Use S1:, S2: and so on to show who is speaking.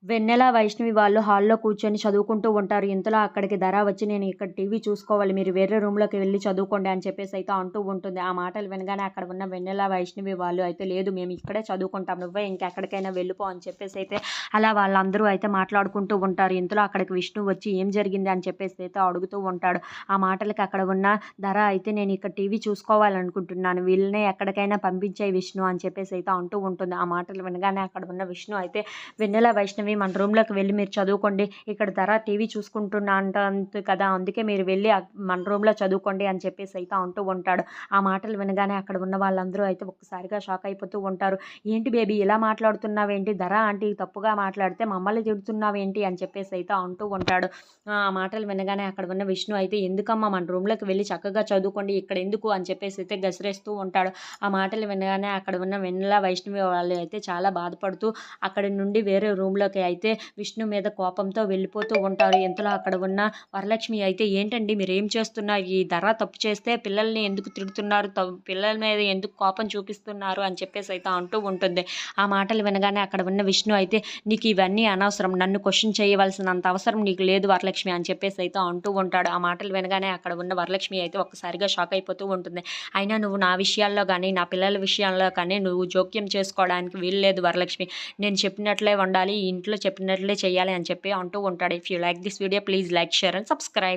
S1: వెన్నెల, వైష్ణవి వాళ్ళు హాల్‌లో కూర్చొని చదువుకుంటూ ఉంటారు. ఇంతలో అక్కడికి ధర వచ్చి నేను ఇక్కడ టీవీ చూసుకోవాలి. మీరు వేరే రూమ్‌లోకి వెళ్లి చదువుకోండి అని చెప్పేసి అయితే అంటూ ఉంటుంది. ఆ మాటలు వినగానే అక్కడ ఉన్న వెన్నెల, వైష్ణవి వాళ్ళు అయితే లేదు మేము ఇక్కడే చదువుకుంటాం. నువ్వే ఇంకెక్కడికైనా వెళ్ళిపో అని చెప్పేసి అయితే అలా వాళ్ళందరూ అయితే మాట్లాడుకుంటూ ఉంటారు. ఇంతలో అక్కడికి విష్ణు వచ్చి ఏం జరిగింది అని చెప్పేసి అయితే అడుగుతూ ఉంటాడు. ఆ మాటలకి అక్కడ ఉన్న ధర అయితే నేను ఇక్కడ టీవీ చూసుకోవాలనుకుంటున్నాను. వీళ్ళనే ఎక్కడికైనా పంపించేయి విష్ణు అని చెప్పేసి అయితే అంటూ ఉంటుంది. ఆ మాటలు వినగానే అక్కడ ఉన్న విష్ణు అయితే వెన్నెల, వైష్ణవి మన రూమ్‌లోకి వెళ్ళి మీరు చదువుకోండి. ఇక్కడ ధర టీవీ చూసుకుంటున్నా అంటంది కదా! అందుకే మీరు వెళ్ళి మన రూమ్‌లో చదువుకోండి అని చెప్పేసి అయితే అంటూ ఉంటాడు. ఆ మాటలు వినగానే అక్కడ ఉన్న వాళ్ళందరూ అయితే ఒక్కసారిగా షాక్ అయిపోతూ ఉంటారు. ఏంటి బేబీ ఇలా మాట్లాడుతున్నావేంటి? ధర ఆంటీ తప్పుగా మాట్లాడితే మమ్మల్ని తిడుతున్నావేంటి? అని చెప్పేసి అయితే అంటూ ఉంటాడు. ఆ మాటలు వినగానే అక్కడ ఉన్న విష్ణు అయితే ఎందుకమ్మా మన రూమ్‌లోకి వెళ్ళి చక్కగా చదువుకోండి. ఇక్కడ ఎందుకు అని చెప్పేసి అయితే గసిరేస్తూ ఉంటాడు. ఆ మాటలు వినగానే అక్కడ ఉన్న వెన్నెల, వైష్ణవి వాళ్ళు అయితే చాలా బాధపడుతూ అక్కడి నుండి వేరే రూమ్‌లోకి అయితే విష్ణు మీద కోపంతో వెళ్ళిపోతూ ఉంటారు. ఇంతలో అక్కడ ఉన్న వరలక్ష్మి అయితే ఏంటండి మీరేం చేస్తున్నారు? ఈ ధర తప్పు చేస్తే పిల్లల్ని ఎందుకు తిడుతున్నారు? పిల్లల మీద ఎందుకు కోపం చూపిస్తున్నారు? అని చెప్పేసి అయితే అంటూ ఉంటుంది. ఆ మాటలు వినగానే అక్కడ ఉన్న విష్ణు అయితే నీకు ఇవన్నీ అనవసరం. నన్ను క్వెషన్ చేయవలసినంత అవసరం నీకు లేదు వరలక్ష్మి అని చెప్పేసి అయితే అంటూ ఉంటాడు. ఆ మాటలు వినగానే అక్కడ ఉన్న వరలక్ష్మి అయితే ఒక్కసారిగా షాక్ అయిపోతూ ఉంటుంది. అయినా నువ్వు నా విషయాల్లో గానీ, నా పిల్లల విషయాల్లో కానీ నువ్వు జోక్యం చేసుకోవడానికి వీల్లేదు వరలక్ష్మి. నేను చెప్పినట్లే వండాలి. ఈ ఇంట్లో చెప్పినట్లే చేయాలి అని చెప్పి అంటూ ఉంటాడు. If you like this video please like, share and subscribe.